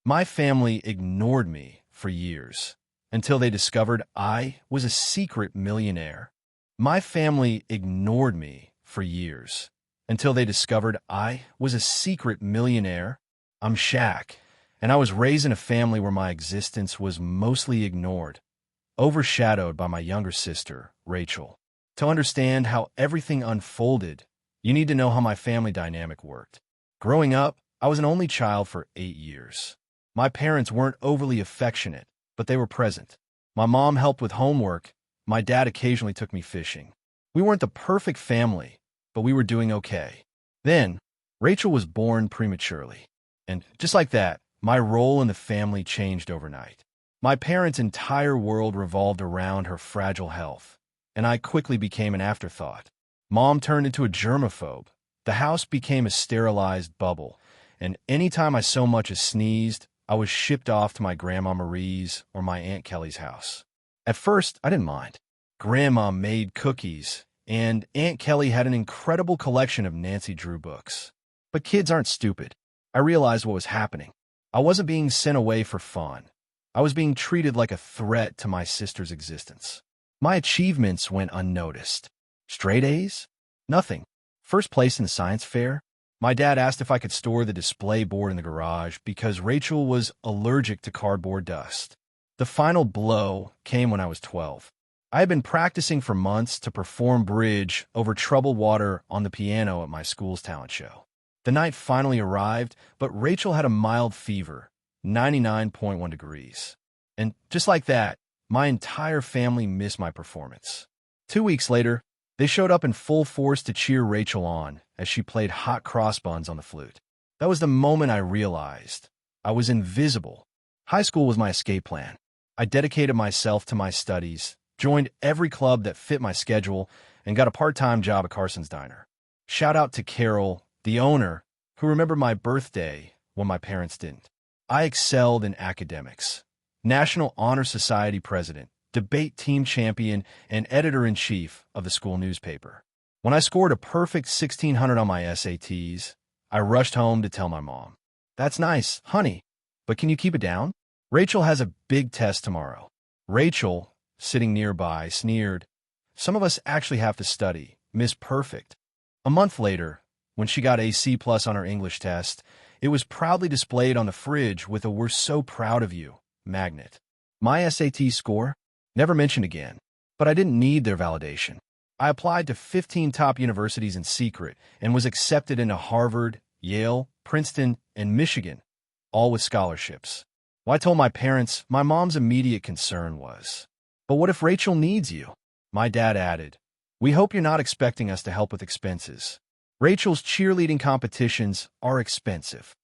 My family ignored me for years until they discovered I was a secret millionaire. My family ignored me for years until they discovered I was a secret millionaire. I'm Shaq, and I was raised in a family where my existence was mostly ignored, overshadowed by my younger sister, Rachel. To understand how everything unfolded, you need to know how my family dynamic worked. Growing up, I was an only child for 8 years. My parents weren't overly affectionate, but they were present. My mom helped with homework. My dad occasionally took me fishing. We weren't the perfect family, but we were doing okay. Then, Rachel was born prematurely. And just like that, my role in the family changed overnight. My parents' entire world revolved around her fragile health, and I quickly became an afterthought. Mom turned into a germaphobe. The house became a sterilized bubble, and anytime I so much as sneezed, I was shipped off to my Grandma Marie's or my Aunt Kelly's house. At first, I didn't mind. Grandma made cookies, and Aunt Kelly had an incredible collection of Nancy Drew books. But kids aren't stupid. I realized what was happening. I wasn't being sent away for fun. I was being treated like a threat to my sister's existence. My achievements went unnoticed. Straight A's? Nothing. First place in the science fair? My dad asked if I could store the display board in the garage because Rachel was allergic to cardboard dust. The final blow came when I was 12. I had been practicing for months to perform bridge over troubled water on the piano at my school's talent show. The night finally arrived, but Rachel had a mild fever, 99.1 degrees. And just like that, my entire family missed my performance. 2 weeks later, they showed up in full force to cheer Rachel on as she played hot cross buns on the flute. That was the moment I realized I was invisible. High school was my escape plan. I dedicated myself to my studies, joined every club that fit my schedule, and got a part-time job at Carson's Diner. Shout out to Carol, the owner, who remembered my birthday when my parents didn't. I excelled in academics. National Honor Society president, debate team champion, and editor-in-chief of the school newspaper. When I scored a perfect 1,600 on my SATs, I rushed home to tell my mom. That's nice, honey, but can you keep it down? Rachel has a big test tomorrow. Rachel, sitting nearby, sneered. Some of us actually have to study. Miss Perfect. A month later, when she got a C+ on her English test, it was proudly displayed on the fridge with a "We're so proud of you" magnet. My SAT score? Never mentioned again. But I didn't need their validation. I applied to 15 top universities in secret and was accepted into Harvard, Yale, Princeton, and Michigan, all with scholarships. Well, I told my parents my mom's immediate concern was, "But what if Rachel needs you?" My dad added, "We hope you're not expecting us to help with expenses. Rachel's cheerleading competitions are expensive."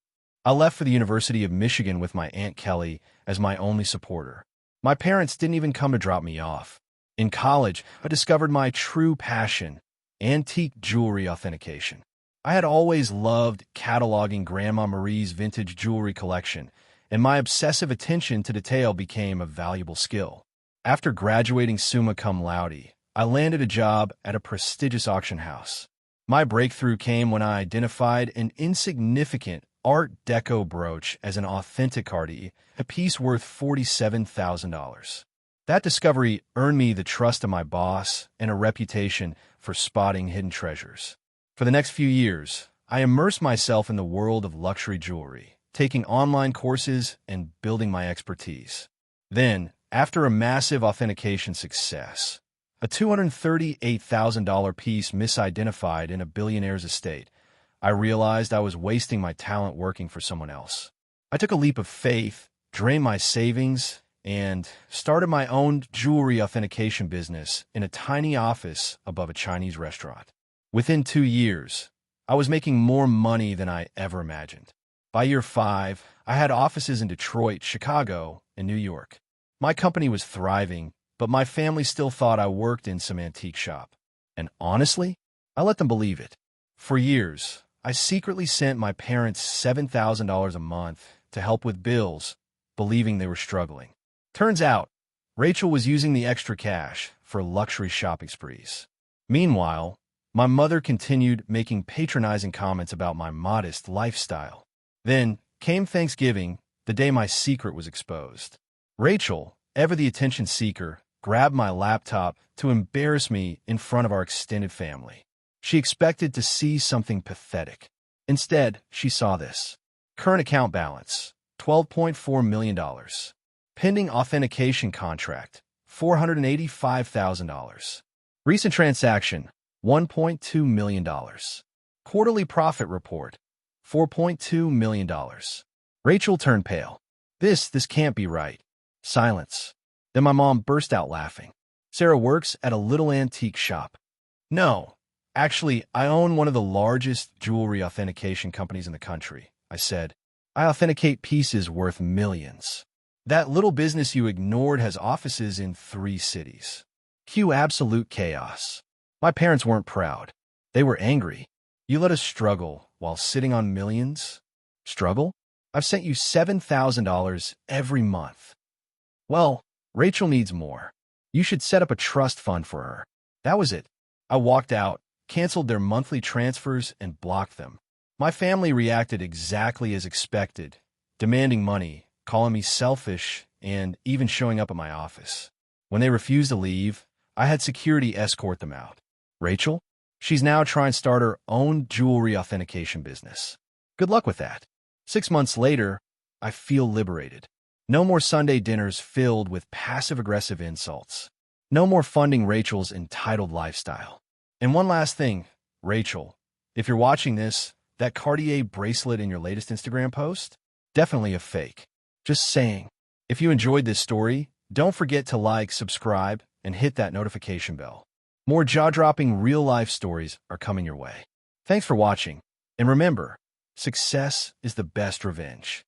I left for the University of Michigan with my Aunt Kelly as my only supporter. My parents didn't even come to drop me off. In college, I discovered my true passion, antique jewelry authentication. I had always loved cataloging Grandma Marie's vintage jewelry collection, and my obsessive attention to detail became a valuable skill. After graduating summa cum laude, I landed a job at a prestigious auction house. My breakthrough came when I identified an insignificant Art Deco brooch as an authentic article, a piece worth $47,000. That discovery earned me the trust of my boss and a reputation for spotting hidden treasures. For the next few years, I immersed myself in the world of luxury jewelry, taking online courses and building my expertise. Then, after a massive authentication success, a $238,000 piece misidentified in a billionaire's estate, I realized I was wasting my talent working for someone else. I took a leap of faith, drained my savings, and started my own jewelry authentication business in a tiny office above a Chinese restaurant. Within 2 years, I was making more money than I ever imagined. By year 5, I had offices in Detroit, Chicago, and New York. My company was thriving, but my family still thought I worked in some antique shop. And honestly, I let them believe it. For years, I secretly sent my parents $7,000 a month to help with bills, believing they were struggling. Turns out, Rachel was using the extra cash for luxury shopping sprees. Meanwhile, my mother continued making patronizing comments about my modest lifestyle. Then came Thanksgiving, the day my secret was exposed. Rachel, ever the attention seeker, grabbed my laptop to embarrass me in front of our extended family. She expected to see something pathetic. Instead, she saw this. Current account balance, $12.4 million. Pending authentication contract, $485,000. Recent transaction, $1.2 million. Quarterly profit report, $4.2 million. Rachel turned pale. This can't be right. Silence. Then my mom burst out laughing. Sarah works at a little antique shop. No, actually, I own one of the largest jewelry authentication companies in the country, I said. I authenticate pieces worth millions. That little business you ignored has offices in 3 cities. Cue absolute chaos. My parents weren't proud. They were angry. You let us struggle while sitting on millions? Struggle? I've sent you $7,000 every month. Well, Rachel needs more. You should set up a trust fund for her. That was it. I walked out, canceled their monthly transfers, and blocked them. My family reacted exactly as expected, demanding money, calling me selfish, and even showing up at my office. When they refused to leave, I had security escort them out. Rachel? She's now trying to start her own jewelry authentication business. Good luck with that. 6 months later, I feel liberated. No more Sunday dinners filled with passive-aggressive insults. No more funding Rachel's entitled lifestyle. And one last thing, Rachel, if you're watching this, that Cartier bracelet in your latest Instagram post? Definitely a fake. Just saying. If you enjoyed this story, don't forget to like, subscribe, and hit that notification bell. More jaw-dropping real-life stories are coming your way. Thanks for watching, and remember, success is the best revenge.